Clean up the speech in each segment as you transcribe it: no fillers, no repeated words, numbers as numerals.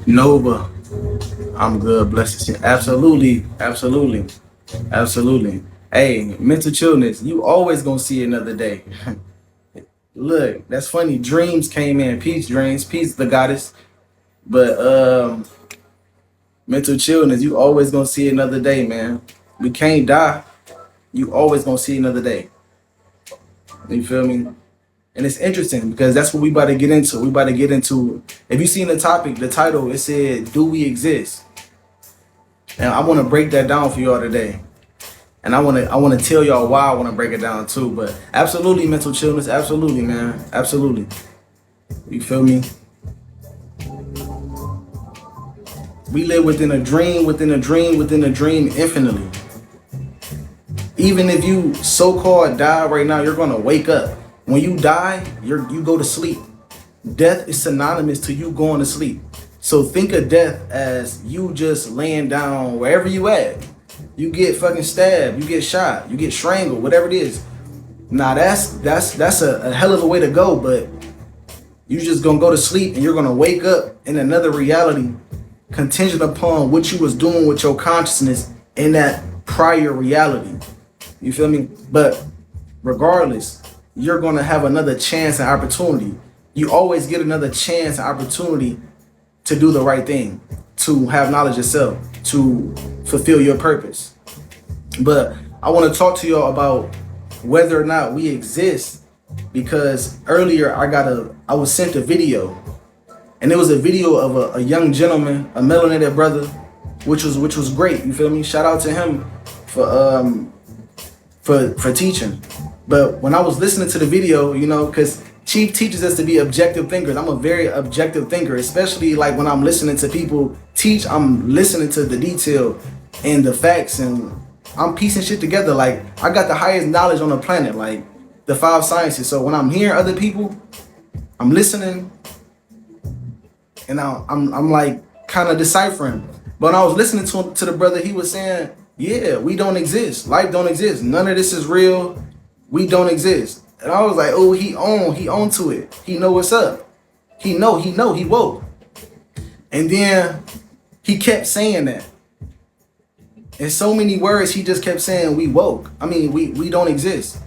Nova, I'm good, blessed. Absolutely, absolutely, absolutely. Hey, mental chillness, you always gonna see another day. Look, that's funny. Dreams came in. Peace, dreams. Peace, the goddess. But mental chillness, you always gonna see another day, man. We can't die. You always gonna see another day. You feel me? And it's interesting because that's what we about to get into. We about to get into. If you seen the topic, the title, it said, "Do we exist?" And I want to break that down for y'all today. And I want to tell y'all why I want to break it down too. But absolutely, mental chillness, absolutely, man, absolutely. You feel me? We live within a dream, within a dream, within a dream, infinitely. Even if you so-called die right now, you're gonna wake up. When you die, you go to sleep. Death is synonymous to you going to sleep. So think of death as you just laying down wherever you at. You get fucking stabbed, you get shot, you get strangled, whatever it is. Now that's a hell of a way to go, but you just gonna go to sleep and you're gonna wake up in another reality contingent upon what you was doing with your consciousness in that prior reality. You feel me? But regardless, you're gonna have another chance and opportunity. You always get another chance and opportunity to do the right thing, to have knowledge yourself, to fulfill your purpose. But I want to talk to y'all about whether or not we exist, because earlier I was sent a video, and it was a video of a young gentleman, a melanated brother, which was great. You feel me? Shout out to him for teaching. But when I was listening to the video, you know, because Chief teaches us to be objective thinkers. I'm a very objective thinker, especially like when I'm listening to people teach, I'm listening to the detail and the facts, and I'm piecing shit together. Like, I got the highest knowledge on the planet, like the 5 sciences. So when I'm hearing other people, I'm listening and I'm like kind of deciphering. But when I was listening to the brother, he was saying, yeah, we don't exist. Life don't exist. None of this is real. We don't exist. And I was like, oh, he on to it. He know what's up. He woke. And then he kept saying that. In so many words, he just kept saying we woke. I mean, we don't exist.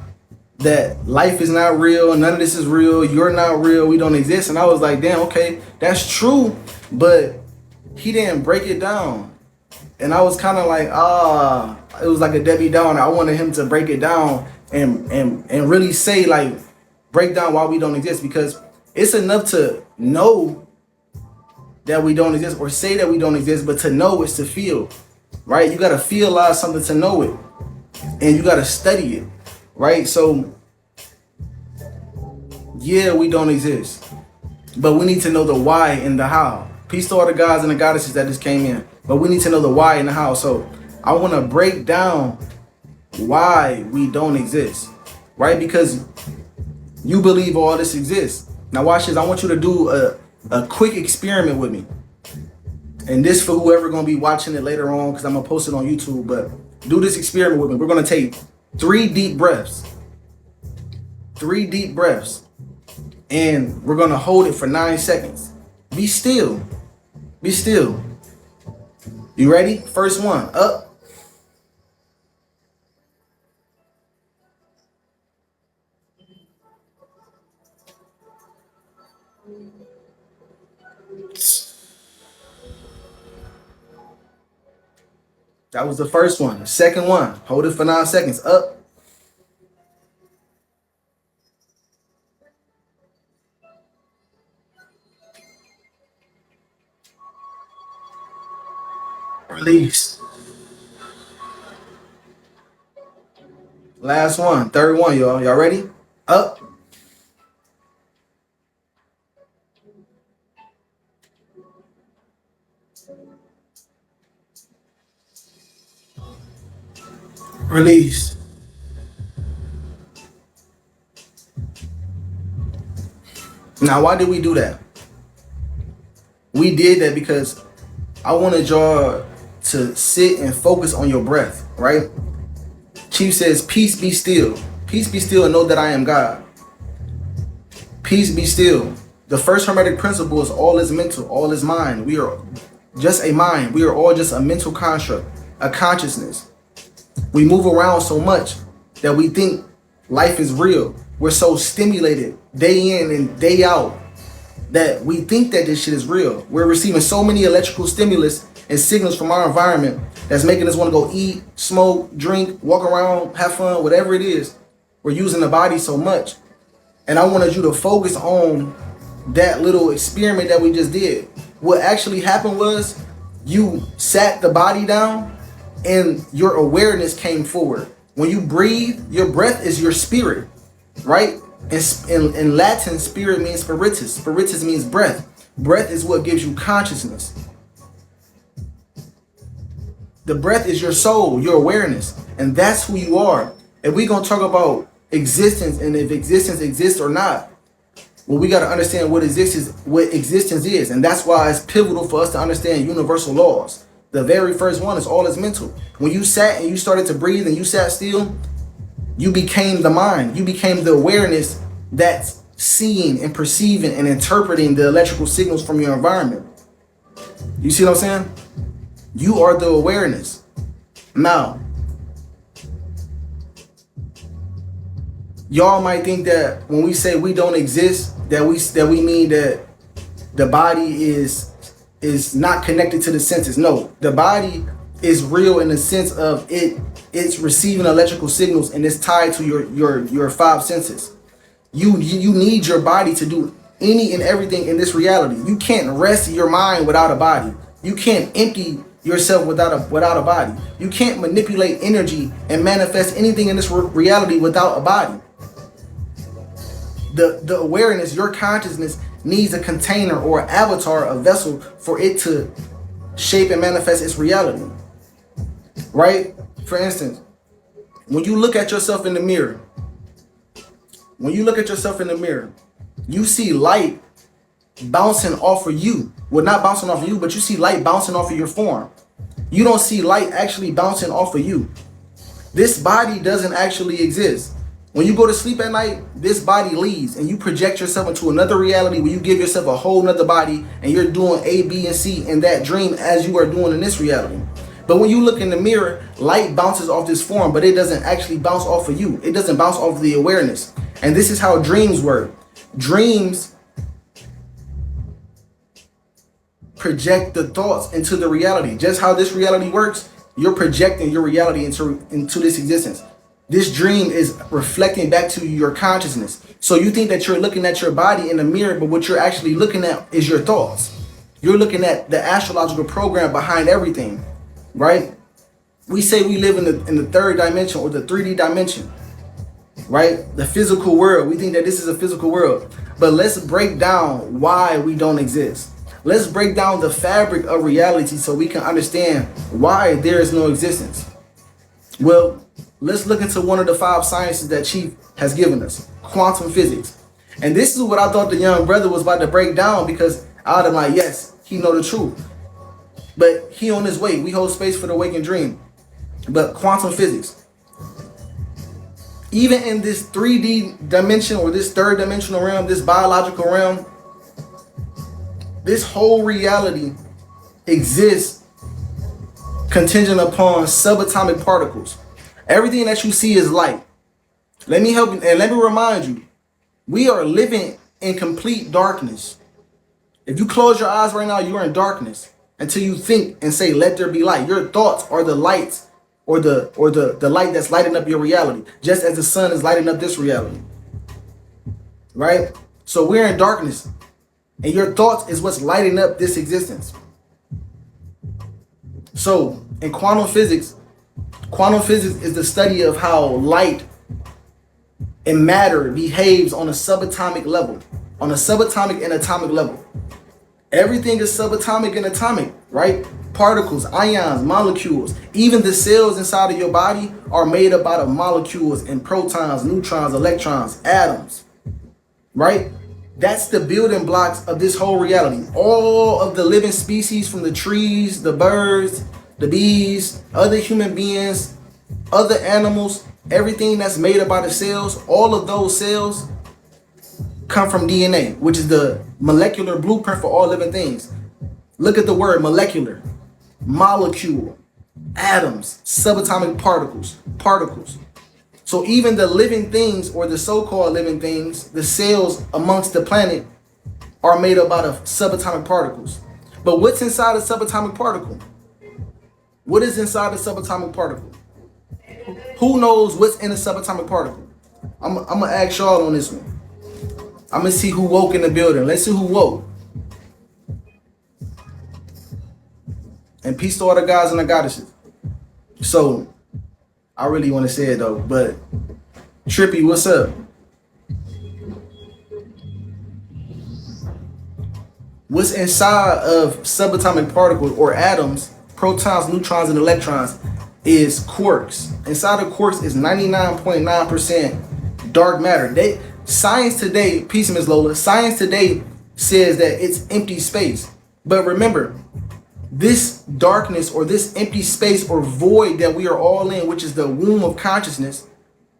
That life is not real. None of this is real. You're not real. We don't exist. And I was like, damn, okay, that's true. But he didn't break it down. And I was kind of like, it was like a Debbie Downer. I wanted him to break it down and really say, like, break down why we don't exist, because it's enough to know that we don't exist or say that we don't exist, but to know is to feel, right? You got to feel something to know it, and you got to study it, right? So yeah, we don't exist, but we need to know the why and the how. Peace to all the gods and the goddesses that just came in, but we need to know the why and the how. So I want to break down why we don't exist, right? Because you believe all this exists. Now watch this. I want you to do a quick experiment with me, and this for whoever gonna be watching it later on, because I'm gonna post it on YouTube. But do this experiment with me. We're gonna take 3 deep breaths, and we're gonna hold it for 9 seconds. Be still. You ready? First one, up. That was the first one. The second one, hold it for 9 seconds. Up. Release. Last one, third one, y'all. Y'all ready? Up. Release. Now, why did we do that? We did that because I wanted y'all to sit and focus on your breath, right? Chief says, peace be still. Peace be still and know that I am God. Peace be still. The first hermetic principle is all is mental, all is mind. We are just a mind. We are all just a mental construct, a consciousness. We move around so much that we think life is real. We're so stimulated day in and day out that we think that this shit is real. We're receiving so many electrical stimulus and signals from our environment that's making us want to go eat, smoke, drink, walk around, have fun, whatever it is. We're using the body so much. And I wanted you to focus on that little experiment that we just did. What actually happened was you sat the body down and your awareness came forward. When you breathe, your breath is your spirit, right? In Latin, spirit means spiritus. Spiritus means breath. Breath is what gives you consciousness. The breath is your soul, your awareness, and that's who you are. If we're going to talk about existence and if existence exists or not, well, we got to understand what existence is. And that's why it's pivotal for us to understand universal laws. The very first one is all is mental. When you sat and you started to breathe and you sat still, you became the mind. You became the awareness that's seeing and perceiving and interpreting the electrical signals from your environment. You see what I'm saying? You are the awareness. Now, y'all might think that when we say we don't exist, that we mean that the body is not connected to the senses. No, the body is real in the sense of it's receiving electrical signals and it's tied to your five senses. You need your body to do any and everything in this reality. You can't rest your mind without a body. You can't empty yourself without a body. You can't manipulate energy and manifest anything in this reality without a body. The awareness, your consciousness, needs a container or avatar, a vessel for it to shape and manifest its reality. Right? For instance, when you look at yourself in the mirror, you see light bouncing off of you. Well, not bouncing off of you, but you see light bouncing off of your form. You don't see light actually bouncing off of you. This body doesn't actually exist. When you go to sleep at night, this body leaves and you project yourself into another reality where you give yourself a whole nother body and you're doing A, B, and C in that dream as you are doing in this reality. But when you look in the mirror, light bounces off this form, but it doesn't actually bounce off of you. It doesn't bounce off of the awareness. And this is how dreams work. Dreams project the thoughts into the reality. Just how this reality works, you're projecting your reality into this existence. This dream is reflecting back to your consciousness. So you think that you're looking at your body in the mirror, but what you're actually looking at is your thoughts. You're looking at the astrological program behind everything, right? We say we live in the third dimension or the 3D dimension, right? The physical world. We think that this is a physical world. But let's break down why we don't exist. Let's break down the fabric of reality so we can understand why there is no existence. Well, let's look into one of the 5 sciences that Chief has given us, quantum physics. And this is what I thought the young brother was about to break down, because I would have like, yes, he know the truth. But he on his way. We hold space for the waking dream. But quantum physics, even in this 3D dimension or this third dimensional realm, this biological realm, this whole reality exists contingent upon subatomic particles. Everything that you see is light. Let me help you and let me remind you, we are living in complete darkness. If you close your eyes right now, you are in darkness until you think and say, let there be light. Your thoughts are the lights or the light that's lighting up your reality, just as the sun is lighting up this reality. Right? So we're in darkness, and your thoughts is what's lighting up this existence. So in quantum physics is the study of how light and matter behaves on a subatomic level, on a subatomic and atomic level. Everything is subatomic and atomic, right? Particles, ions, molecules, even the cells inside of your body are made up out of molecules and protons, neutrons, electrons, atoms, right? That's the building blocks of this whole reality. All of the living species, from the trees, the birds, the bees, other human beings, other animals, everything that's made up out of cells, all of those cells come from DNA, which is the molecular blueprint for all living things. Look at the word molecular, molecule, atoms, subatomic particles. So even the living things, or the so-called living things, the cells amongst the planet, are made up out of subatomic particles. But what's inside a subatomic particle? What is inside a subatomic particle? Who knows what's in a subatomic particle? I'm gonna ask y'all on this one. I'm gonna see who woke in the building. Let's see who woke. And peace to all the guys and the goddesses. So, I really want to say it though, but Trippy, what's up? What's inside of subatomic particles or atoms, protons, neutrons, and electrons, is quarks. Inside of quarks is 99.9% dark matter. Science today, peace, Ms. Lola, science today says that it's empty space. But remember, this darkness or this empty space or void that we are all in, which is the womb of consciousness,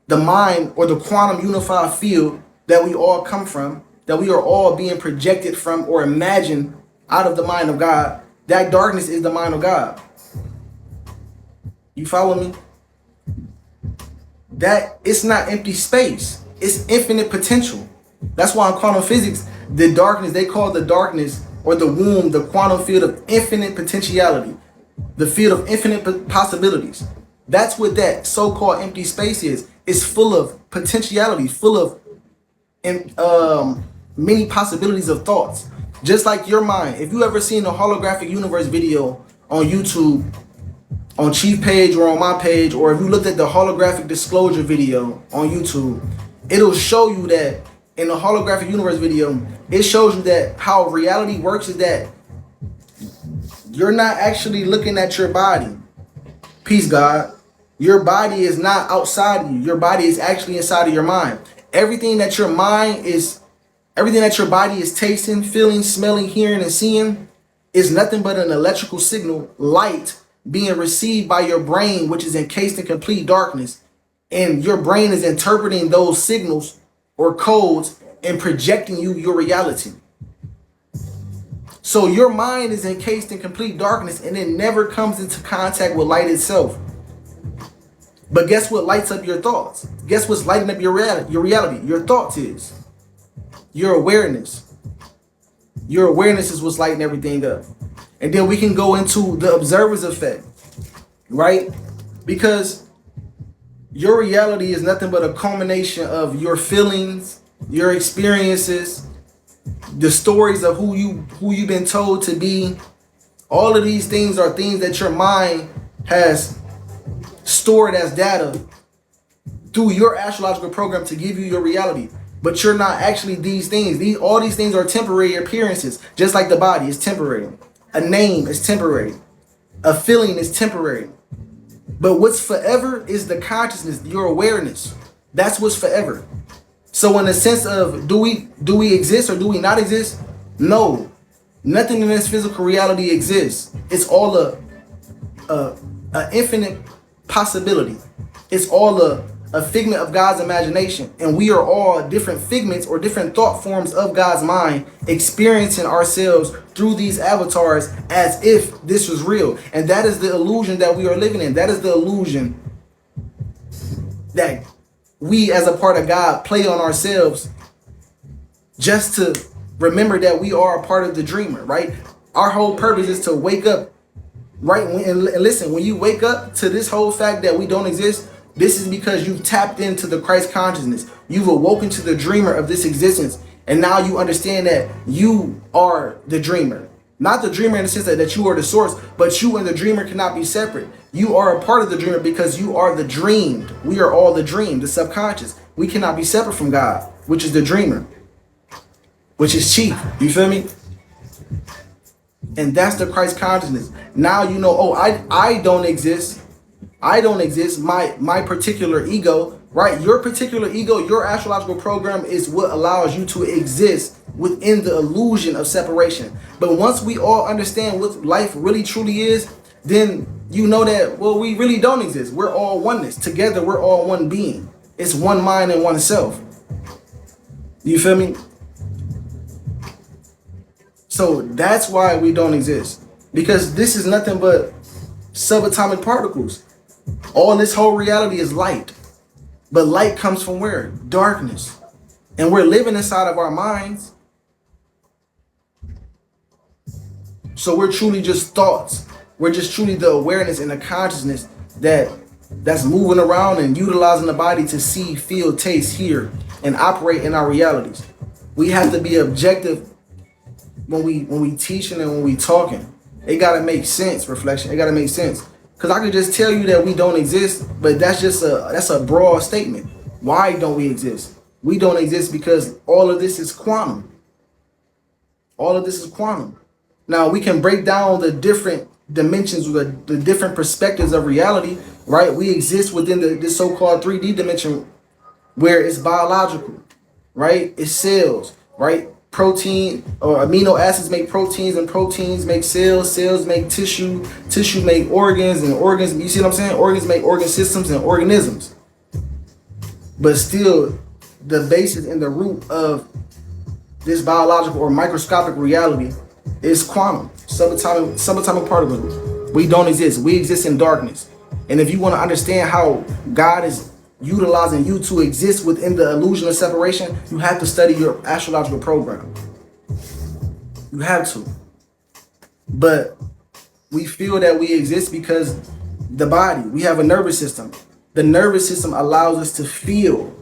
the mind or the quantum unified field that we all come from, that we are all being projected from or imagined out of the mind of God, that darkness is the mind of God. You follow me? That it's not empty space. It's infinite potential. That's why in quantum physics, the darkness, they call the darkness or the womb, the quantum field of infinite potentiality, the field of infinite possibilities. That's what that so-called empty space is. It's full of potentiality, full of many possibilities of thoughts. Just like your mind. If you ever seen the holographic universe video on YouTube, on Chief page or on my page, or if you looked at the holographic disclosure video on YouTube, it'll show you that in the holographic universe video, it shows you that how reality works is that you're not actually looking at your body. Peace, God. Your body is not outside of you. Your body is actually inside of your mind. Everything that your body is tasting, feeling, smelling, hearing, and seeing is nothing but an electrical signal, light, being received by your brain, which is encased in complete darkness. And your brain is interpreting those signals or codes and projecting you your reality. So your mind is encased in complete darkness and it never comes into contact with light itself. But guess what lights up your thoughts? Guess what's lighting up your reality? Your thoughts is. Your awareness. Your awareness is what's lighting everything up. And then we can go into the observer's effect, right? Because your reality is nothing but a culmination of your feelings, your experiences, the stories of who you've been told to be. All of these things are things that your mind has stored as data through your astrological program to give you your reality. But you're not actually these things. All these things are temporary appearances, just like the body is temporary. A name is temporary. A feeling is temporary. But what's forever is the consciousness, your awareness. That's what's forever. So in the sense of do we exist or do we not exist? No. Nothing in this physical reality exists. It's all a infinite possibility. It's all a figment of God's imagination. And we are all different figments or different thought forms of God's mind, experiencing ourselves through these avatars as if this was real. And that is the illusion that we are living in. That is the illusion that we as a part of God play on ourselves just to remember that we are a part of the dreamer, right? Our whole purpose is to wake up, right? And listen, when you wake up to this whole fact that we don't exist, this is because you've tapped into the Christ consciousness. You've awoken to the dreamer of this existence. And now you understand that you are the dreamer. Not the dreamer in the sense that you are the source, but you and the dreamer cannot be separate. You are a part of the dreamer because you are the dreamed. We are all the dream, the subconscious. We cannot be separate from God, which is the dreamer, which is chief. You feel me? And that's the Christ consciousness. Now you know, oh, I don't exist. I don't exist. My particular ego, right? Your particular ego, your astrological program is what allows you to exist within the illusion of separation. But once we all understand what life really truly is, then you know that, well, we really don't exist. We're all oneness. Together, we're all one being. It's one mind and one self. You feel me? So that's why we don't exist. Because this is nothing but subatomic particles. All this whole reality is light. But light comes from where? Darkness. And we're living inside of our minds. So we're truly just thoughts. We're just truly the awareness and the consciousness that's moving around and utilizing the body to see, feel, taste, hear, and operate in our realities. We have to be objective when we teaching and when we talking. It gotta make sense, reflection. It gotta make sense. Cause I could just tell you that we don't exist, but that's a broad statement. Why don't we exist? We don't exist because all of this is quantum. All of this is quantum. Now we can break down the different dimensions, or the different perspectives of reality, right? We exist within this so-called 3D dimension where it's biological, right? It's cells, right? Protein or amino acids make proteins, and proteins make cells, cells make tissue, tissue make organs, and organs, you see what I'm saying? Organs make organ systems and organisms. But still, the basis and the root of this biological or microscopic reality is quantum, subatomic particles. We don't exist. We exist in darkness. And if you want to understand how God is utilizing you to exist within the illusion of separation, you have to study your astrological program. You have to. But we feel that we exist because the body, we have a nervous system. The nervous system allows us to feel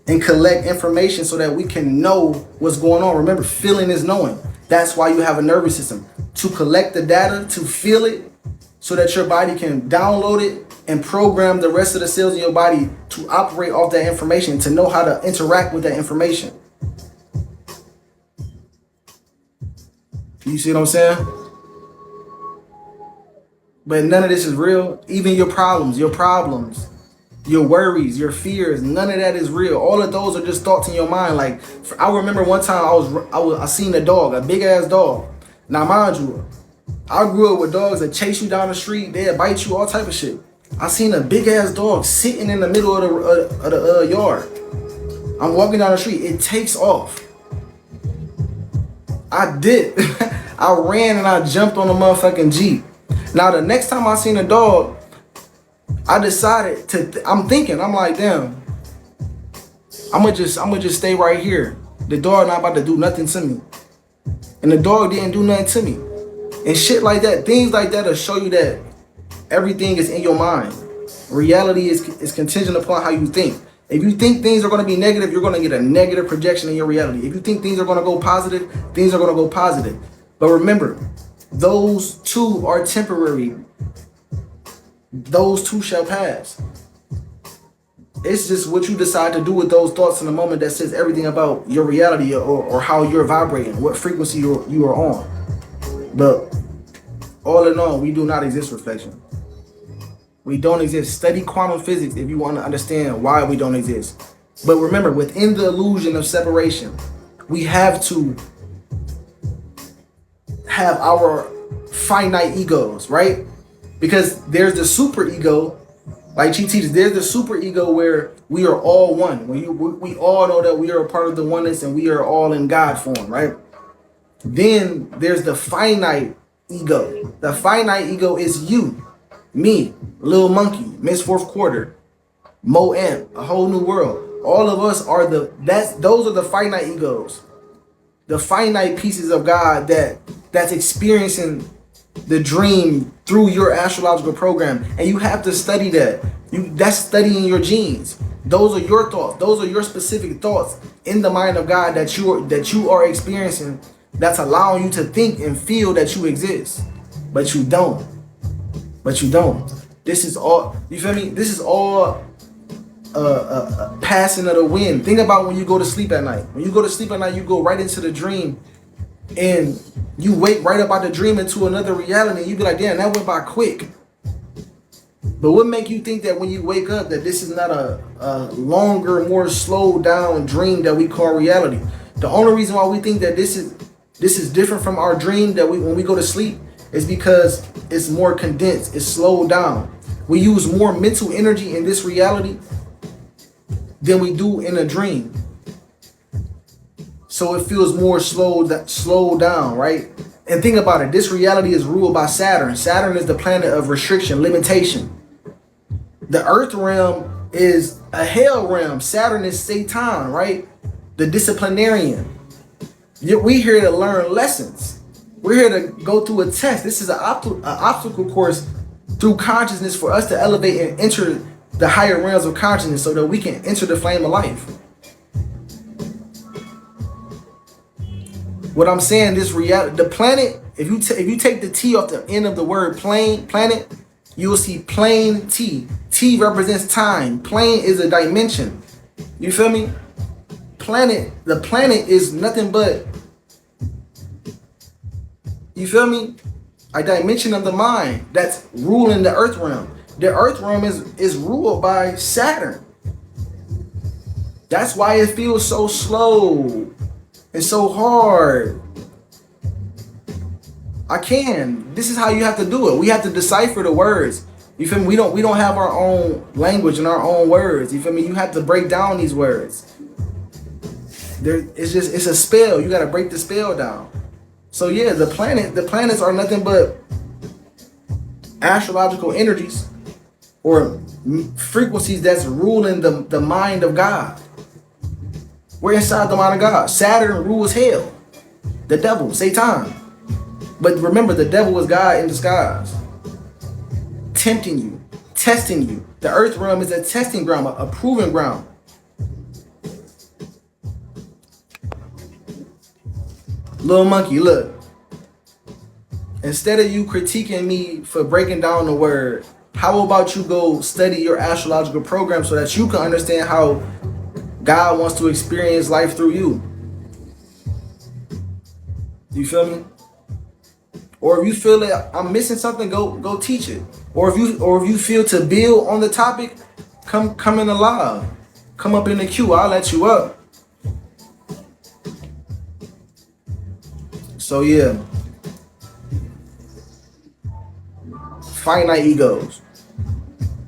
and collect information so that we can know what's going on. Remember, feeling is knowing. That's why you have a nervous system, to collect the data, to feel it, so that your body can download it and program the rest of the cells in your body to operate off that information, to know how to interact with that information. You see what I'm saying? But none of this is real. Even your problems, your worries, your fears, none of that is real. All of those are just thoughts in your mind. Like, I remember one time I seen a dog, a big ass dog. Now mind you, I grew up with dogs that chase you down the street, they'll bite you, all type of shit. I seen a big ass dog sitting in the middle of the yard. I'm walking down the street, it takes off. I did. I ran and I jumped on the motherfucking Jeep. Now the next time I seen a dog, I decided I'm like, damn, I'm gonna just stay right here. The dog not about to do nothing to me. And the dog didn't do nothing to me. And shit like that, things like that will show you that everything is in your mind. Reality is contingent upon how you think. If you think things are going to be negative, you're going to get a negative projection in your reality. If you think things are going to go positive, things are going to go positive. But remember, those two are temporary. Those two shall pass. It's just what you decide to do with those thoughts in the moment that says everything about your reality, or how you're vibrating, what frequency you are on. But all in all, we do not exist, reflection. We don't exist. Study quantum physics if you want to understand why we don't exist. But remember, within the illusion of separation, we have to have our finite egos, right? Because there's the super ego, like she teaches, there's the super ego where we are all one. When we all know that we are a part of the oneness and we are all in God form, right? Then there's the finite ego. The finite ego is you, me, Little Monkey, Miss Fourth Quarter, Mo Amp, A Whole New World. All of us are those are the finite egos. The finite pieces of God that's experiencing the dream through your astrological program. And you have to study that. That's studying your genes. Those are your thoughts. Those are your specific thoughts in the mind of God that you are experiencing, that's allowing you to think and feel that you exist. But you don't. This is all, you feel me? This is all passing of the wind. Think about when you go to sleep at night. When you go to sleep at night, you go right into the dream, and you wake right up out the dream into another reality, and you be like, damn, that went by quick. But what make you think that when you wake up that this is not a longer, more slowed down dream that we call reality? The only reason why we think that this is different from our dream that when we go to sleep is because it's more condensed, it's slowed down. We use more mental energy in this reality than we do in a dream. so it feels more slowed down, right? And think about it. This reality is ruled by Saturn. Saturn is the planet of restriction, limitation. The Earth realm is a hell realm. Saturn is Satan, right? The disciplinarian. We here to learn lessons. We're here to go through a test. This is an obstacle course through consciousness for us to elevate and enter the higher realms of consciousness so that we can enter the flame of life. What I'm saying, this reality, the planet, if you take the T off the end of the word planet, you will see plane T. T represents time. Plane is a dimension. You feel me? The planet is nothing but, you feel me? A dimension of the mind that's ruling the earth realm. The earth realm is ruled by Saturn. That's why it feels so slow and so hard. This is how you have to do it. We have to decipher the words. You feel me? We don't have our own language and our own words. You feel me? You have to break down these words. It's a spell. You got to break the spell down. So yeah, the planets are nothing but astrological energies or frequencies that's ruling the mind of God. We're inside the mind of God. Saturn rules hell, the devil, Satan. But remember, the devil is God in disguise, tempting you, testing you. The earth realm is a testing ground, a proving ground. Little monkey, look. Instead of you critiquing me for breaking down the word, how about you go study your astrological program so that you can understand how God wants to experience life through you? You feel me? Or if you feel that I'm missing something, go teach it. Or if you feel to build on the topic, come in the live. Come up in the queue. I'll let you up. So yeah. Finite egos.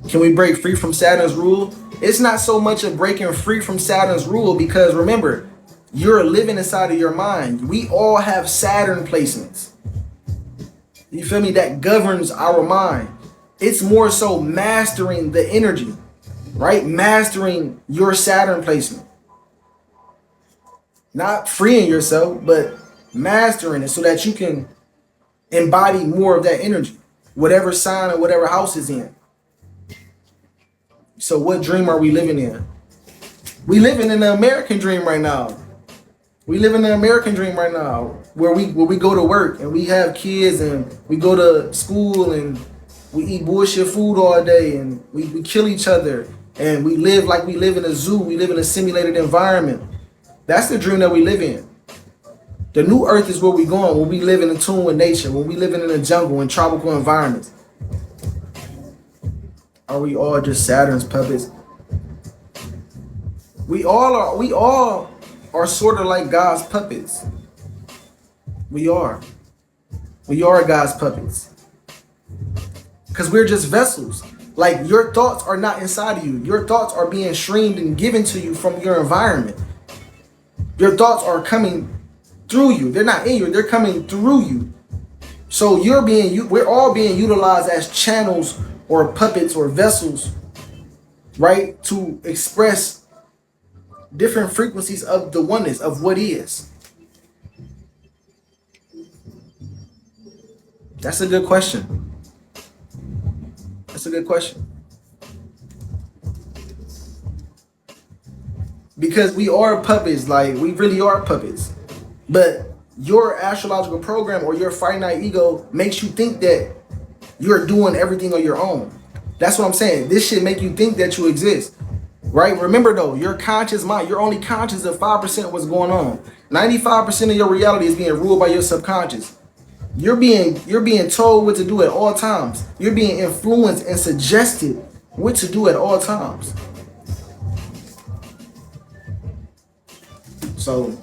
Can we break free from Saturn's rule? It's not so much of breaking free from Saturn's rule, because remember, you're living inside of your mind. We all have Saturn placements. You feel me? That governs our mind. It's more so mastering the energy, right? Mastering your Saturn placement. Not freeing yourself, but mastering it so that you can embody more of that energy, whatever sign or whatever house is in. So what dream are we living in? We living in the American dream right now. We live in the American dream right now, where we go to work and we have kids and we go to school and we eat bullshit food all day and we kill each other and we live like we live in a zoo. We live in a simulated environment. That's the dream that we live in. The new earth is where we going, when we live in tune with nature, when we living in a jungle in tropical environments. Are we all just Saturn's puppets? We all are sort of like God's puppets. We are God's puppets. Because we're just vessels. Like, your thoughts are not inside of you. Your thoughts are being streamed and given to you from your environment. Your thoughts are coming through you. They're not in you. They're coming through you. So we're all being utilized as channels or puppets or vessels, right? To express different frequencies of the oneness of what is. That's a good question. That's a good question. Because we are puppets, like we really are puppets. But your astrological program or your finite ego makes you think that you're doing everything on your own. That's what I'm saying. This should make you think that you exist. Right? Remember though, your conscious mind, you're only conscious of 5% of what's going on. 95% of your reality is being ruled by your subconscious. You're being told what to do at all times. You're being influenced and suggested what to do at all times. So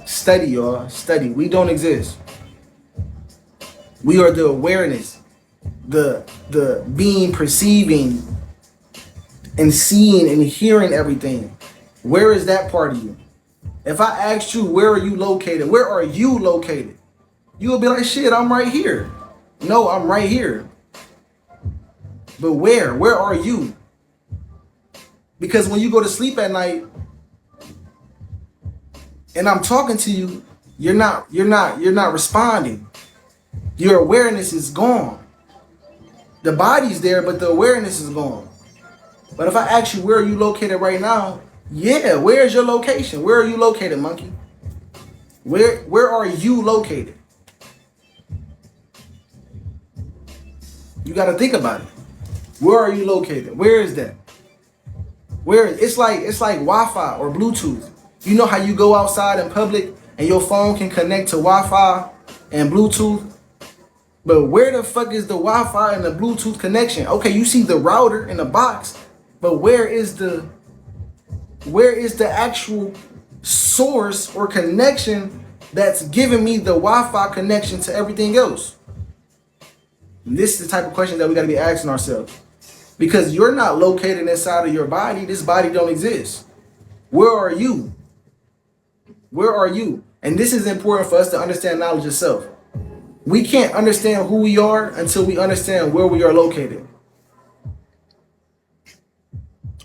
study, y'all. Study. We don't exist. We are the awareness, the being, perceiving, and seeing and hearing everything. Where is that part of you? If I asked you, where are you located? Where are you located? You would be like, shit, I'm right here. No, I'm right here. But where? Where are you? Because when you go to sleep at night and I'm talking to you, you're not responding. Your awareness is gone. The body's there, but the awareness is gone. But if I ask you, where are you located right now? Yeah, where's your location? Where are you located, monkey? Where are you located? You got to think about it. Where are you located? Where is that? Where it's like Wi-Fi or Bluetooth. You know how you go outside in public and your phone can connect to Wi-Fi and Bluetooth? But where the fuck is the Wi-Fi and the Bluetooth connection? Okay, you see the router in the box, but where is the actual source or connection that's giving me the Wi-Fi connection to everything else? And this is the type of question that we got to be asking ourselves. Because you're not located inside of your body. This body don't exist. Where are you? Where are you? And this is important for us to understand knowledge of self. We can't understand who we are until we understand where we are located.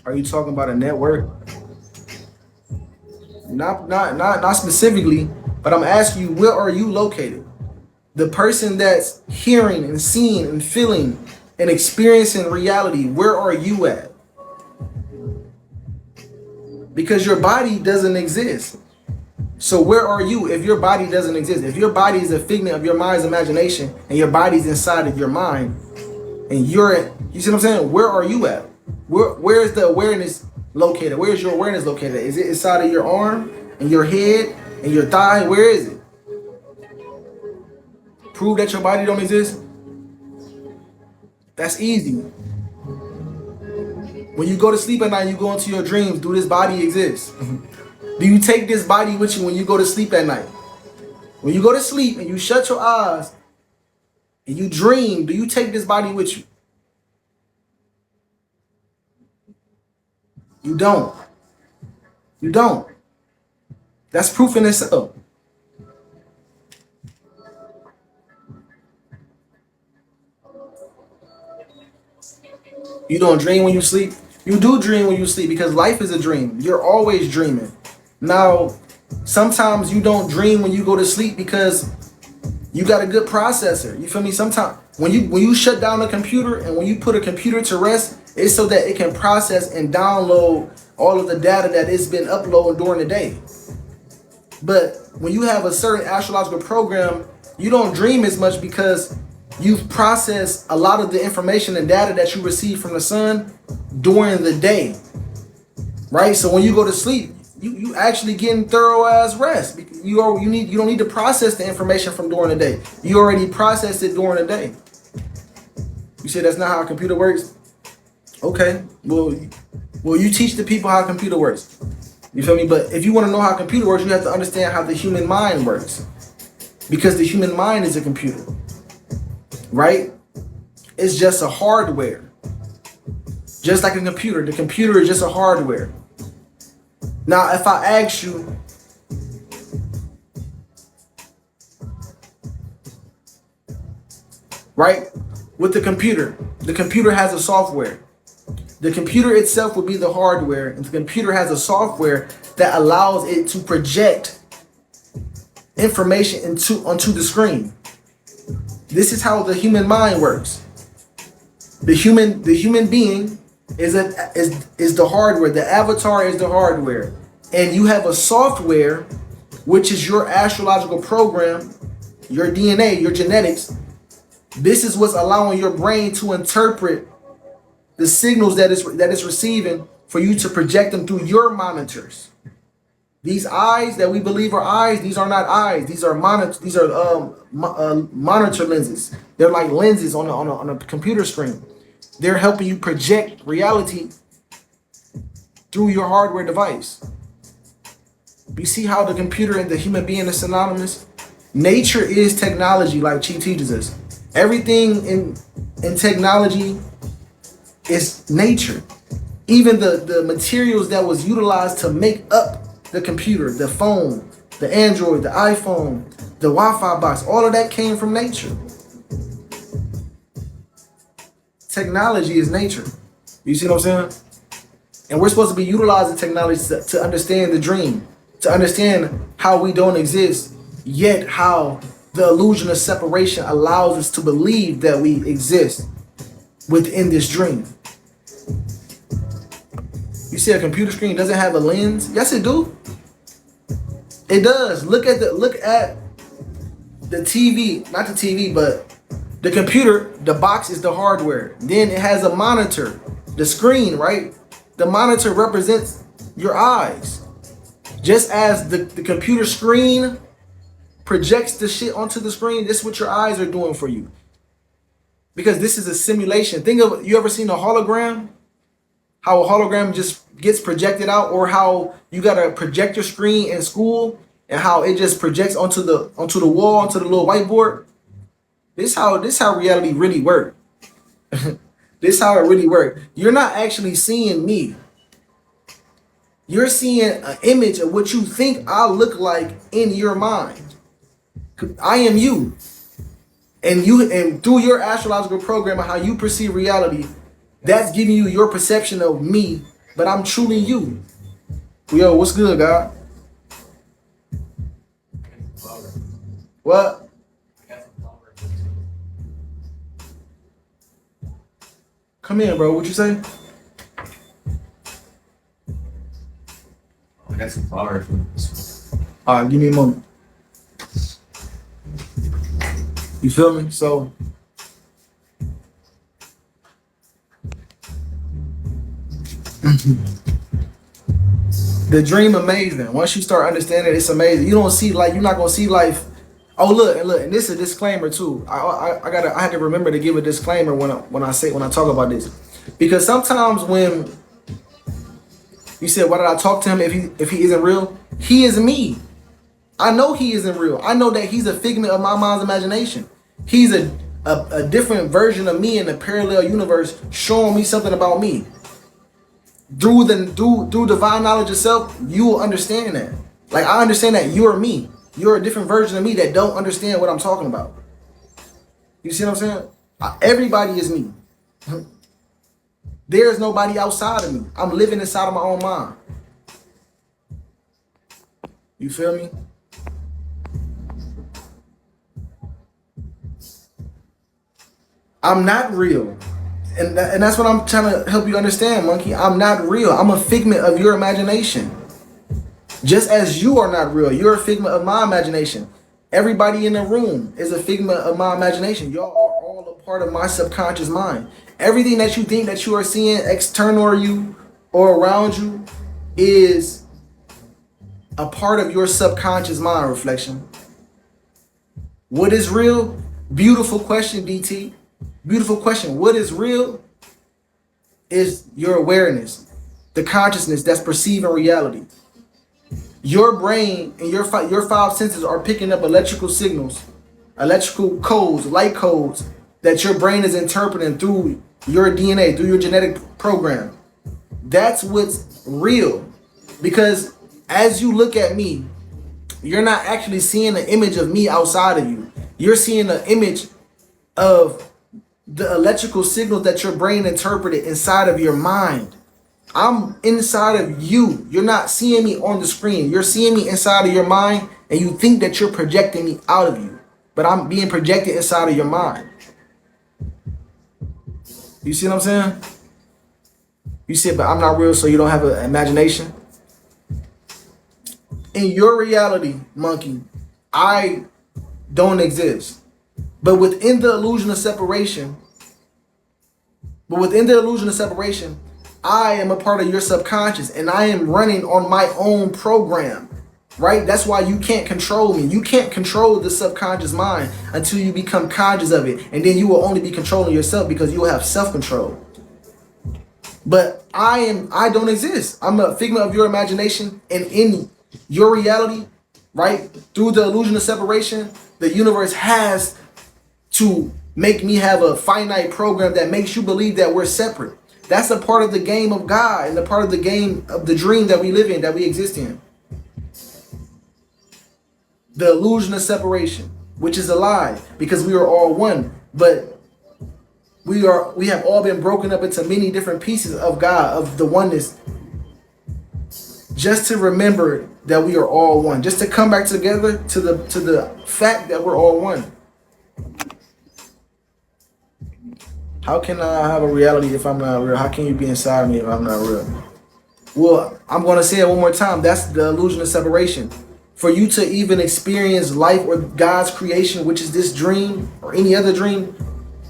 Are you talking about a network? Not specifically, but I'm asking you, where are you located? The person that's hearing and seeing and feeling and experiencing reality, where are you at? Because your body doesn't exist. So where are you if your body doesn't exist? If your body is a figment of your mind's imagination and your body's inside of your mind and you see what I'm saying? Where are you at? Where is the awareness located? Where is your awareness located? Is it inside of your arm and your head and your thigh? Where is it? Prove that your body don't exist? That's easy. When you go to sleep at night and you go into your dreams, do this body exist? Do you take this body with you when you go to sleep at night? When you go to sleep and you shut your eyes and you dream, do you take this body with you? You don't. You don't. That's proof in itself. You don't dream when you sleep? You do dream when you sleep because life is a dream. You're always dreaming. Now, sometimes you don't dream when you go to sleep because you got a good processor. You feel me? Sometimes when you shut down a computer and when you put a computer to rest, it's so that it can process and download all of the data that it's been uploading during the day. But when you have a certain astrological program, you don't dream as much because you've processed a lot of the information and data that you receive from the sun during the day, right? So when you go to sleep, you actually getting thorough ass rest. You don't need to process the information from during the day. You already processed it during the day. You say that's not how a computer works? Okay, well you teach the people how a computer works. You feel me? But if you want to know how a computer works, you have to understand how the human mind works, because the human mind is a computer, right? It's just a hardware. Just like a computer, the computer is just a hardware. Now, if I ask you, right, with the computer has a software. The computer itself will be the hardware, and the computer has a software that allows it to project information onto the screen. This is how the human mind works. The human being is the hardware. The avatar is the hardware, and you have a software, which is your astrological program, your DNA, your genetics. This is what's allowing your brain to interpret the signals that it's receiving for you to project them through your monitors. These eyes that we believe are eyes, these are not eyes. These are monitor lenses. They're like lenses on a computer screen. They're helping you project reality through your hardware device. You see how the computer and the human being is synonymous? Nature is technology, like Chi teaches us. Everything in technology is nature. Even the materials that was utilized to make up the computer, the phone, the Android, the iPhone, the Wi-Fi box, all of that came from nature. Technology is nature. You see what I'm saying? And we're supposed to be utilizing technology to understand the dream, to understand how we don't exist, yet how the illusion of separation allows us to believe that we exist within this dream. You see a computer screen doesn't have a lens? Yes, it do. It does. Look at the TV, not the TV, but the computer. The box is the hardware. Then it has a monitor, the screen, right? The monitor represents your eyes. Just as the computer screen projects the shit onto the screen, this is what your eyes are doing for you. Because this is a simulation. Think of, you ever seen a hologram? How a hologram just gets projected out, or how you got a projector screen in school and how it just projects onto the wall, onto the little whiteboard. This how reality really works. This how it really works. You're not actually seeing me. You're seeing an image of what you think I look like in your mind. I am you. And through your astrological program and how you perceive reality, that's giving you your perception of me, but I'm truly you. Yo, what's good, God? What? Come in, bro. What you say? I got some flowers. All right, give me a moment. You feel me? So, the dream amazing. Once you start understanding it, it's amazing. You don't see like, you're not gonna see life. Oh, look, and this is a disclaimer too. I had to remember to give a disclaimer when I talk about this, because sometimes when you said, why did I talk to him if he isn't real? He is me. I know he isn't real. I know that he's a figment of my mind's imagination. He's a different version of me in a parallel universe, showing me something about me. Through divine knowledge itself, you will understand that. Like, I understand that you're me. You're a different version of me that don't understand what I'm talking about. You see what I'm saying? Everybody is me. There's nobody outside of me. I'm living inside of my own mind. You feel me? I'm not real. And that's what I'm trying to help you understand, Monkey. I'm not real. I'm a figment of your imagination. Just as you are not real, you're a figment of my imagination. Everybody in the room is a figment of my imagination. Y'all are all a part of my subconscious mind. Everything that you think that you are seeing external or you or around you is a part of your subconscious mind, Reflection. What is real? Beautiful question, DT. Beautiful question. What is real is your awareness, the consciousness that's perceiving reality. Your brain and your five senses are picking up electrical signals, electrical codes, light codes that your brain is interpreting through your DNA, through your genetic program. That's what's real. Because as you look at me, you're not actually seeing an image of me outside of you. You're seeing an image of the electrical signals that your brain interpreted inside of your mind. I'm inside of you. You're not seeing me on the screen. You're seeing me inside of your mind, and you think that you're projecting me out of you. But I'm being projected inside of your mind. You see what I'm saying? You said, but I'm not real, so you don't have an imagination. In your reality, Monkey, I don't exist. But within the illusion of separation, I am a part of your subconscious, and I am running on my own program, right? That's why you can't control me. You can't control the subconscious mind until you become conscious of it. And then you will only be controlling yourself because you will have self-control. But I don't exist. I'm a figment of your imagination, and in your reality, right? Through the illusion of separation, the universe has to make me have a finite program that makes you believe that we're separate. That's a part of the game of God and the part of the game of the dream that we live in, that we exist in. The illusion of separation, which is a lie, because we are all one, but we have all been broken up into many different pieces of God, of the oneness, just to remember that we are all one, just to come back together to the fact that we're all one. How can I have a reality if I'm not real? How can you be inside me if I'm not real? Well, I'm going to say it one more time. That's the illusion of separation. For you to even experience life or God's creation, which is this dream or any other dream,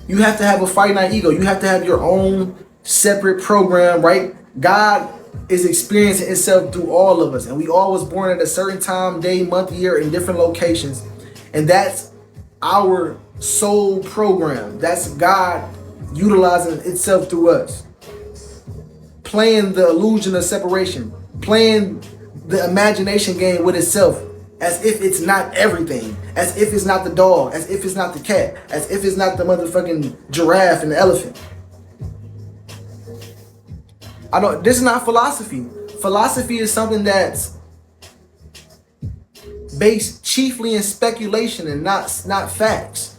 you have to have a finite ego. You have to have your own separate program, right? God is experiencing itself through all of us. And we all was born at a certain time, day, month, year in different locations. And that's our soul program. That's God utilizing itself through us. Playing the illusion of separation. Playing the imagination game with itself as if it's not everything, as if it's not the dog, as if it's not the cat, as if it's not the motherfucking giraffe and the elephant. This is not philosophy. Philosophy is something that's based chiefly in speculation and not facts.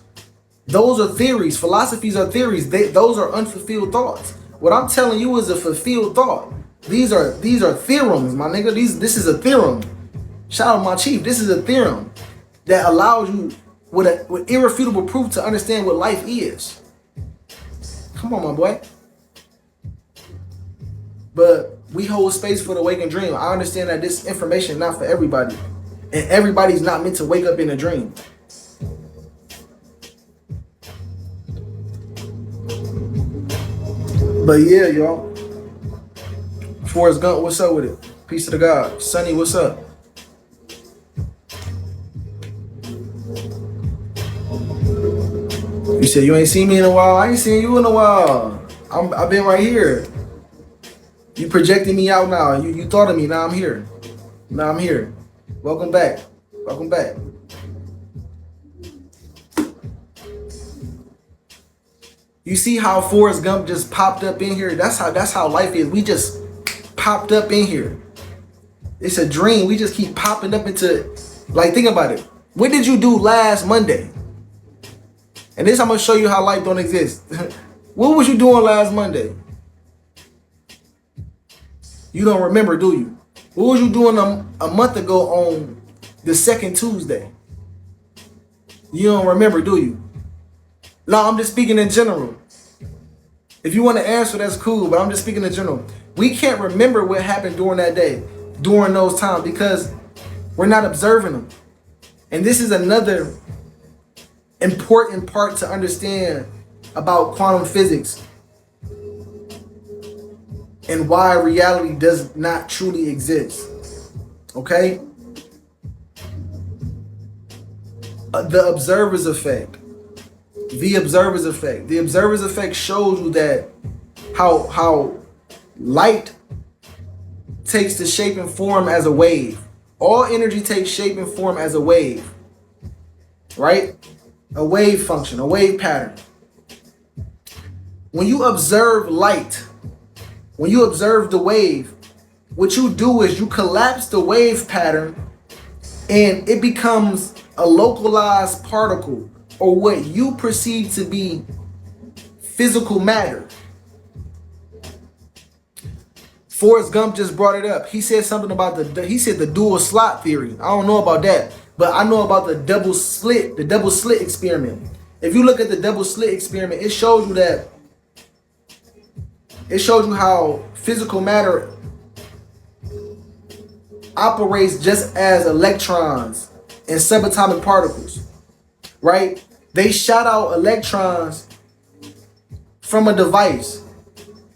Those are theories. Philosophies are theories. Those are unfulfilled thoughts. What I'm telling you is a fulfilled thought. These are theorems, my nigga. This is a theorem. Shout out my chief. This is a theorem that allows you with irrefutable proof to understand what life is. Come on, my boy. But we hold space for the waking dream. I understand that this information is not for everybody. And everybody's not meant to wake up in a dream. But yeah, y'all. Forrest Gump, what's up with it? Peace to the God. Sonny, what's up? You said you ain't seen me in a while. I ain't seen you in a while. I've been right here. You projecting me out now. You thought of me. Now I'm here. Welcome back. Welcome back. You see how Forrest Gump just popped up in here? That's how life is. We just popped up in here. It's a dream. We just keep popping up into, like, think about it. What did you do last Monday? And this I'm gonna show you how life don't exist. What was you doing last Monday? You don't remember, do you? What was you doing a month ago on the second Tuesday? You don't remember, do you? No, I'm just speaking in general. If you want to answer, that's cool, but I'm just speaking in general. We can't remember what happened during that day, during those times, because we're not observing them. And this is another important part to understand about quantum physics and why reality does not truly exist. Okay? The observer's effect. The observer's effect. The observer's effect shows you that how light takes the shape and form as a wave. All energy takes shape and form as a wave. Right? A wave function, a wave pattern. When you observe light, when you observe the wave, what you do is you collapse the wave pattern and it becomes a localized particle, or what you perceive to be physical matter. Forrest Gump just brought it up. He said something about the dual slot theory. I don't know about that, but I know about the double slit experiment. If you look at the double slit experiment, it shows you how physical matter operates just as electrons and subatomic particles, right? They shot out electrons from a device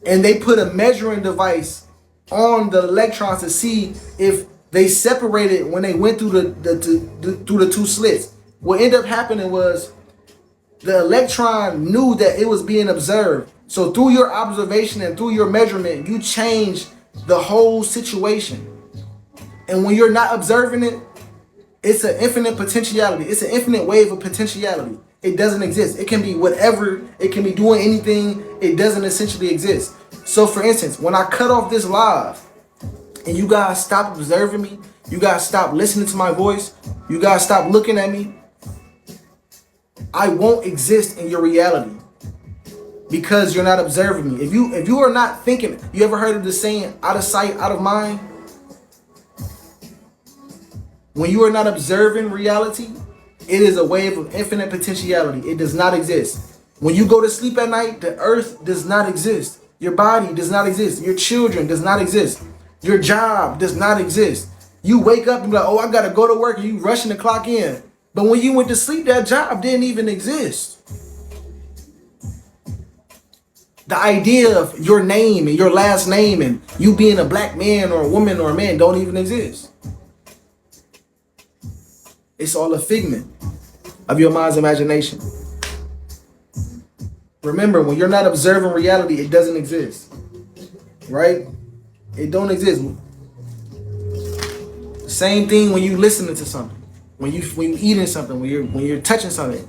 and they put a measuring device on the electrons to see if they separated when they went through the two slits. What ended up happening was the electron knew that it was being observed. So through your observation and through your measurement, you change the whole situation. And when you're not observing it, it's an infinite potentiality. It's an infinite wave of potentiality. It doesn't exist. It can be whatever. It can be doing anything. It doesn't essentially exist. So for instance, when I cut off this live and you guys stop observing me, You gotta stop listening to my voice. You gotta stop looking at me. I won't exist in your reality because you're not observing me. If you are not thinking, you ever heard of the saying, out of sight, out of mind? When you are not observing reality, it is a wave of infinite potentiality. It does not exist. When you go to sleep at night, the earth does not exist. Your body does not exist. Your children does not exist. Your job does not exist. You wake up and be like, oh, I gotta go to work, and you rushing to clock in. But when you went to sleep, that job didn't even exist. The idea of your name and your last name and you being a black man or a woman or a man don't even exist. It's all a figment of your mind's imagination. Remember, when you're not observing reality, it doesn't exist. Right? It don't exist. Same thing when you listening to something, when you eating something, when you're touching something.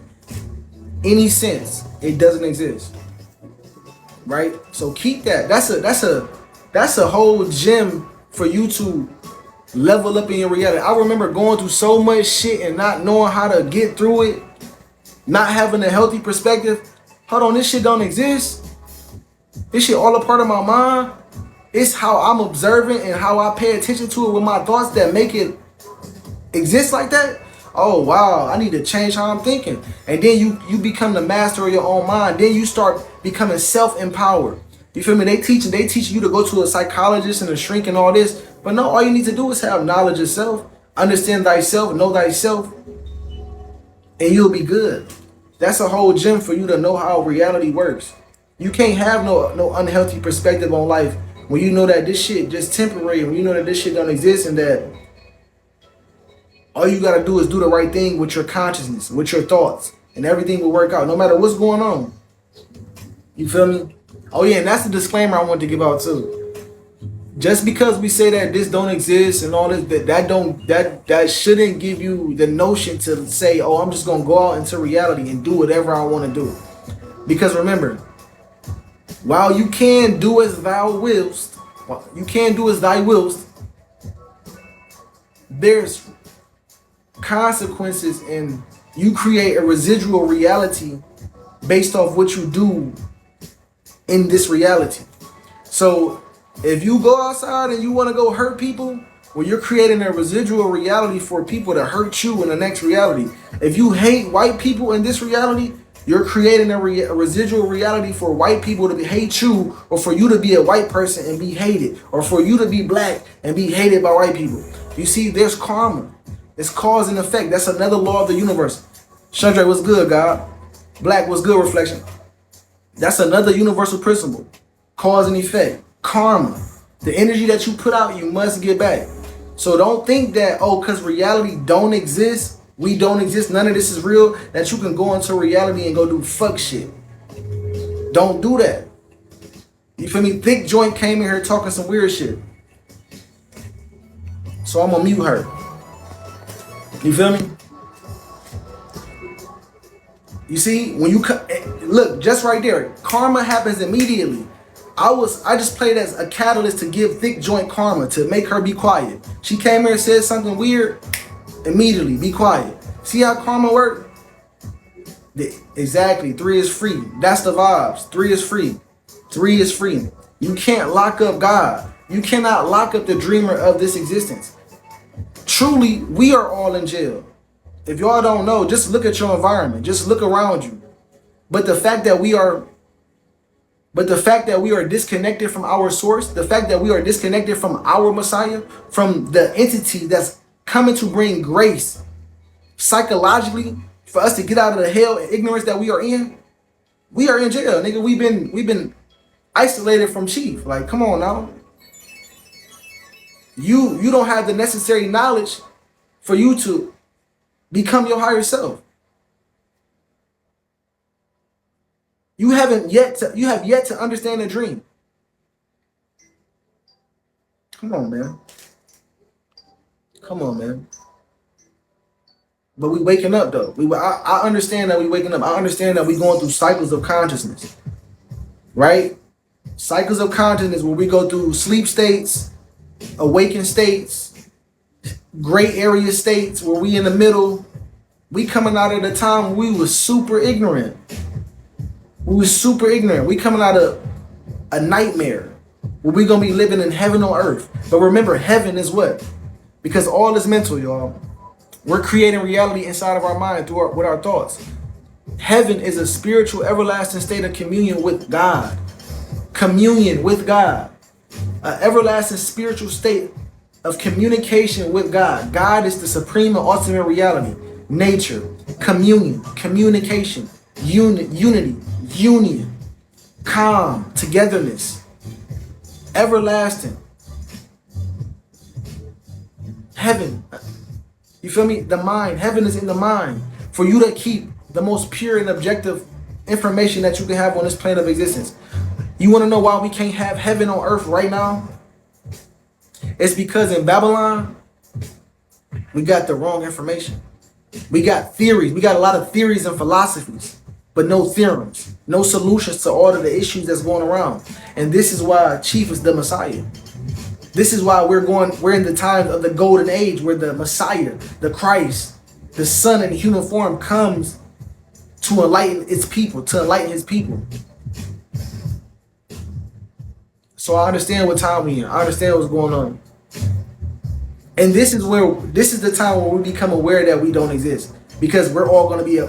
Any sense, it doesn't exist. Right? So keep that. That's a whole gem for you to level up in your reality. I remember going through so much shit and not knowing how to get through it, not having a healthy perspective. Hold on, this shit don't exist. This shit all a part of my mind. It's how I'm observing and how I pay attention to it with my thoughts that make it exist like that. Oh wow, I need to change how I'm thinking. And then you become the master of your own mind. Then you start becoming self-empowered. You feel me? They teach you to go to a psychologist and a shrink and all this. But no, all you need to do is have knowledge of self, understand thyself, know thyself, and you'll be good. That's a whole gem for you to know how reality works. You can't have no unhealthy perspective on life when you know that this shit just temporary, when you know that this shit don't exist, and that all you gotta do is do the right thing with your consciousness, with your thoughts, and everything will work out no matter what's going on. You feel me? Oh yeah, and that's the disclaimer I want to give out too. Just because we say that this don't exist and all this, that shouldn't give you the notion to say, oh, I'm just gonna go out into reality and do whatever I want to do. Because remember, while you can do as thou willst, there's consequences, and you create a residual reality based off what you do in this reality. So if you go outside and you want to go hurt people, well, you're creating a residual reality for people to hurt you in the next reality. If you hate white people in this reality, you're creating a residual reality for white people to hate you, or for you to be a white person and be hated, or for you to be black and be hated by white people. You see, there's karma. It's cause and effect. That's another law of the universe. Chandra, what's good, God? Black, what's good, Reflection? That's another universal principle. Cause and effect. Karma. The energy that you put out, you must get back. So don't think that, oh, because reality don't exist, we don't exist, none of this is real, that you can go into reality and go do fuck shit. Don't do that. You feel me? Thick Joint came in here talking some weird shit. So I'm gonna mute her. You feel me? You see, when you look, just right there, karma happens immediately. I just played as a catalyst to give Thick Joint karma, to make her be quiet. She came here and said something weird, immediately be quiet. See how karma work? Exactly. 3 is free. That's the vibes. 3 is free. 3 is free. You can't lock up God. You cannot lock up the dreamer of this existence. Truly, we are all in jail. If y'all don't know, just look at your environment. Just look around you. But the fact that we are disconnected from our source, the fact that we are disconnected from our Messiah, from the entity that's coming to bring grace psychologically for us to get out of the hell and ignorance that we are in jail, nigga. We've been isolated from Chief. Like, come on now. You don't have the necessary knowledge for you to become your higher self. You have yet to understand the dream. Come on, man. Come on, man. But we waking up though. I understand that we waking up. I understand that we going through cycles of consciousness. Right? Cycles of consciousness where we go through sleep states, awakened states, gray area states where we in the middle. We coming out of the time we was super ignorant. We was super ignorant. We coming out of a nightmare where we gonna be living in heaven on earth. But remember, heaven is what? Because all is mental, y'all. We're creating reality inside of our mind with our thoughts. Heaven is a spiritual, everlasting state of communion with God. Communion with God. An everlasting spiritual state of communication with God. God is the supreme and ultimate reality. Nature, communion, communication, unity, union, calm, togetherness, everlasting. Heaven, you feel me? The mind, heaven is in the mind. For you to keep the most pure and objective information that you can have on this plane of existence. You want to know why we can't have heaven on earth right now? It's because in Babylon, we got the wrong information. We got theories. We got a lot of theories and philosophies, but no theorems, no solutions to all of the issues that's going around. And this is why Chief is the Messiah. This is why we're in the time of the golden age where the Messiah, the Christ, the Son in human form comes to enlighten its people, to enlighten his people. So I understand what time we in. I understand what's going on. And this is the time where we become aware that we don't exist. Because we're all going to be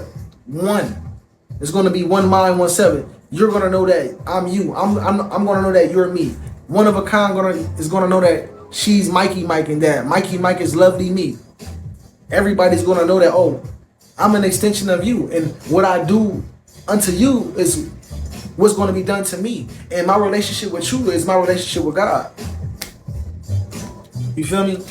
one. It's going to be one mind, one seven. You're going to know that I'm you. I'm going to know that you're me. One of a kind is going to know that she's Mikey Mike and that Mikey Mike is lovely me. Everybody's going to know that, oh, I'm an extension of you. And what I do unto you is what's going to be done to me. And my relationship with you is my relationship with God. You feel me?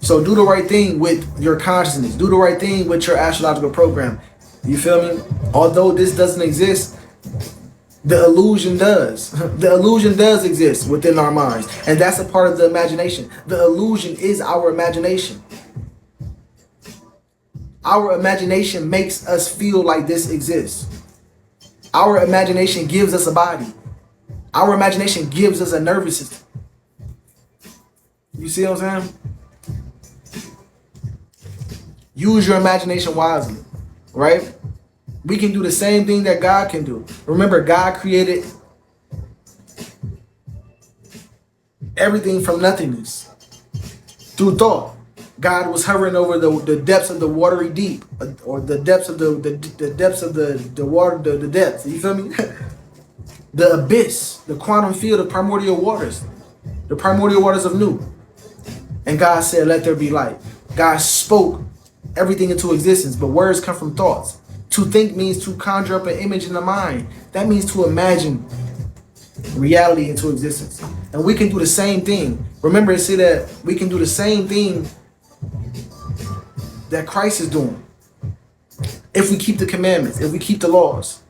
So do the right thing with your consciousness. Do the right thing with your astrological program. You feel me? Although this doesn't exist, the illusion does. The illusion does exist within our minds. And that's a part of the imagination. The illusion is our imagination. Our imagination makes us feel like this exists. Our imagination gives us a body. Our imagination gives us a nervous system. You see what I'm saying? Use your imagination wisely, right? We can do the same thing that God can do. Remember, God created everything from nothingness through thought. God was hovering over the depths of the watery deep, or the depths of the depths of the water, the depths. You feel me? The abyss, the quantum field of primordial waters, the primordial waters of Nu. And God said, "Let there be light." God spoke everything into existence, but words come from thoughts. To think means to conjure up an image in the mind. That means to imagine reality into existence. And we can do the same thing. Remember, it said that we can do the same thing that Christ is doing if we keep the commandments, if we keep the laws.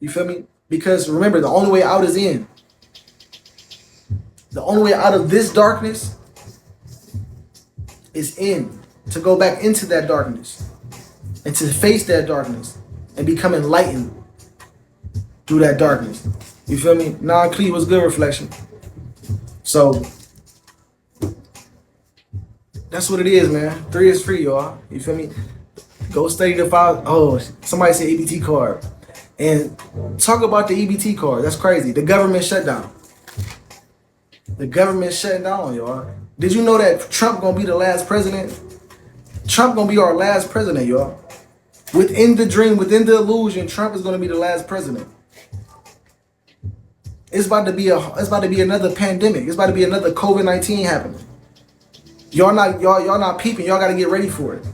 You feel me? Because remember, the only way out is in. The only way out of this darkness is in. To go back into that darkness and to face that darkness and become enlightened through that darkness. You feel me? Non-Clee was good reflection. So that's what it is, man. 3 is free, y'all. You feel me? Go study the file. Oh, somebody said EBT card. And talk about the EBT card. That's crazy. The government shut down. The government shut down, y'all. Did you know that Trump gonna be the last president? Trump gonna be our last president, y'all. Within the dream, within the illusion, Trump is gonna be the last president. It's about to be another pandemic. It's about to be another COVID-19 happening. Y'all not peeping. Y'all gotta get ready for it.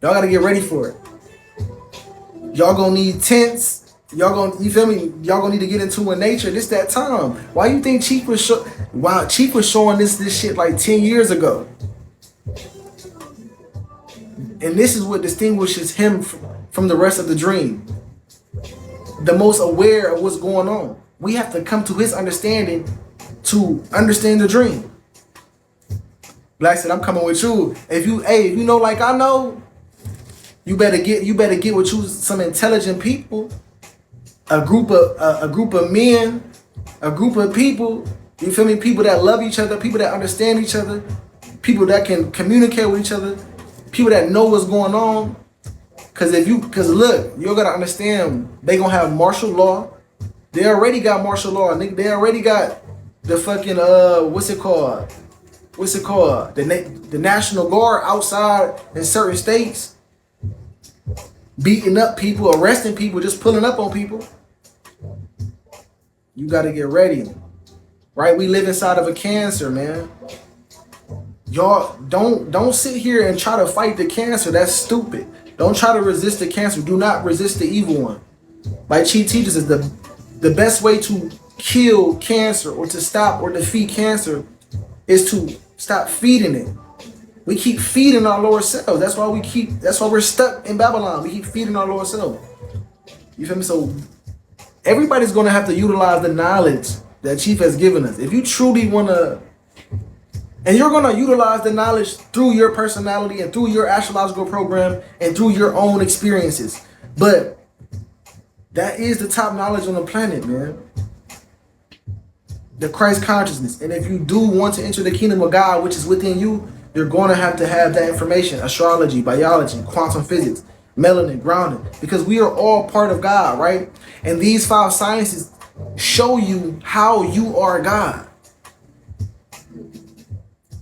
Y'all gotta get ready for it. Y'all gonna need tents. You feel me? Y'all gonna need to get into a nature. This that time. Why you think Chief was Chief was showing this shit like 10 years ago? And this is what distinguishes him from the rest of the dream. The most aware of what's going on. We have to come to his understanding to understand the dream. Black said, "I'm coming with you. If you know like I know, you better get with you some intelligent people, a group of men, a group of people. You feel me? People that love each other, people that understand each other, people that can communicate with each other, people that know what's going on. Cause look, you're gonna understand they gonna have martial law. They already got martial law, nigga. They already got the fucking what's it called? The National Guard outside in certain states, beating up people, arresting people, just pulling up on people. You gotta get ready, right? We live inside of a cancer, man. Y'all don't sit here and try to fight the cancer. That's stupid. Don't try to resist the cancer. Do not resist the evil one. Like Chief teaches us, the best way to kill cancer or to stop or defeat cancer is to stop feeding it. We keep feeding our lower self. That's why we're stuck in Babylon. We keep feeding our lower self. You feel me? So everybody's gonna have to utilize the knowledge that Chief has given us. If you truly wanna, and you're gonna utilize the knowledge through your personality and through your astrological program and through your own experiences. But that is the top knowledge on the planet, man. The Christ consciousness. And if you do want to enter the kingdom of God, which is within you, you're going to have that information: astrology, biology, quantum physics, melanin, grounding, because we are all part of God, right? And these 5 sciences show you how you are God.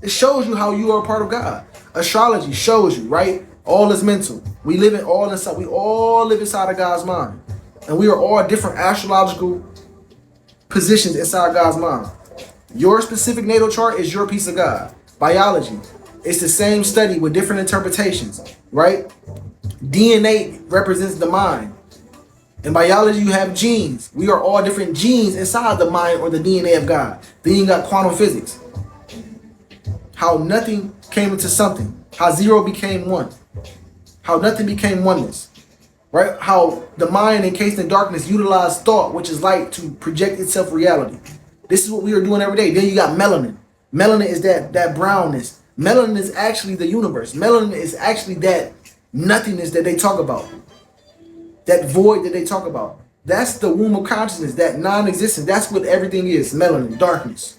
It shows you how you are a part of God. Astrology shows you, right? All is mental. We all live inside of God's mind. And we are all different astrological positions inside God's mind. Your specific natal chart is your piece of God. Biology, it's the same study with different interpretations, right? DNA represents the mind. In biology, you have genes. We are all different genes inside the mind or the DNA of God. Then you got quantum physics. How nothing came into something. How 0 became 1. How nothing became oneness. Right? How the mind encased in darkness utilized thought, which is light, to project itself reality. This is what we are doing every day. Then you got melanin. Melanin is that brownness. Melanin is actually the universe. Melanin is actually that nothingness that they talk about. That void that they talk about. That's the womb of consciousness, that non-existence. That's what everything is, melanin, darkness.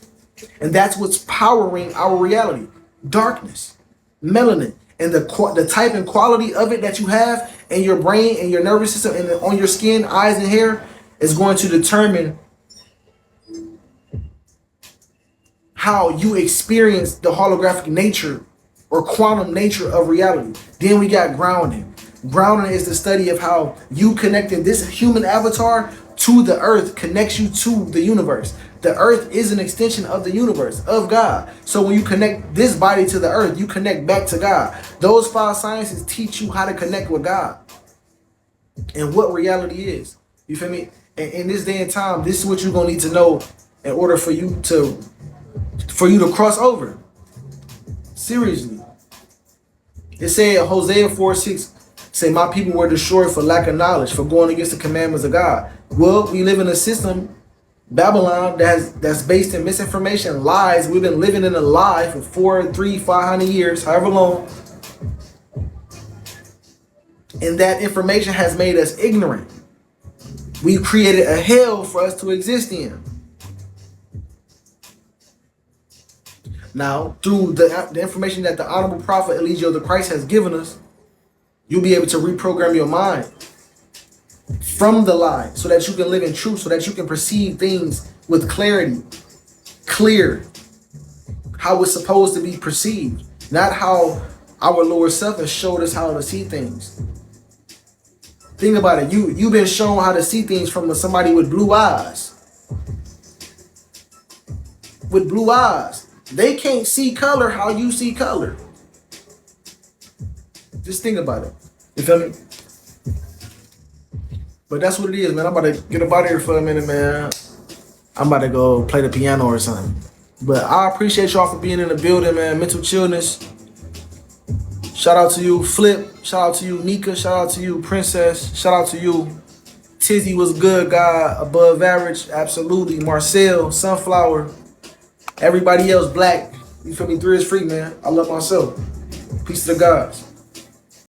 And that's what's powering our reality, darkness, melanin. And the type and quality of it that you have in your brain and your nervous system and on your skin, eyes and hair is going to determine how you experience the holographic nature or quantum nature of reality. Then we got grounding. Grounding is the study of how you connecting this human avatar to the earth connects you to the universe. The earth is an extension of the universe, of God. So when you connect this body to the earth, you connect back to God. Those 5 sciences teach you how to connect with God and what reality is. You feel me? And in this day and time, this is what you're going to need to know in order for you to cross over. Seriously. It said Hosea 4:6, say, my people were destroyed for lack of knowledge, for going against the commandments of God. Well, we live in a system, Babylon, that's based in misinformation, lies. We've been living in a lie for 400, 300, 500 years, however long. And that information has made us ignorant. We've created a hell for us to exist in. Now, through the information that the Honorable Prophet Elijah the Christ has given us, you'll be able to reprogram your mind from the lie so that you can live in truth, so that you can perceive things with clarity, clear, how it's supposed to be perceived, not how our lower self has showed us how to see things. Think about it. You've been shown how to see things from somebody with blue eyes. With blue eyes. They can't see color how you see color. Just think about it. You feel me? But that's what it is, man. I'm about to get up out of here for a minute, man. I'm about to go play the piano or something. But I appreciate y'all for being in the building, man. Mental Chillness. Shout out to you, Flip. Shout out to you, Nika. Shout out to you, Princess. Shout out to you, Tizzy was good, guy. Above average, absolutely. Marcel, Sunflower. Everybody else, Black. You feel me? 3 is free, man. I love myself. Peace to the gods.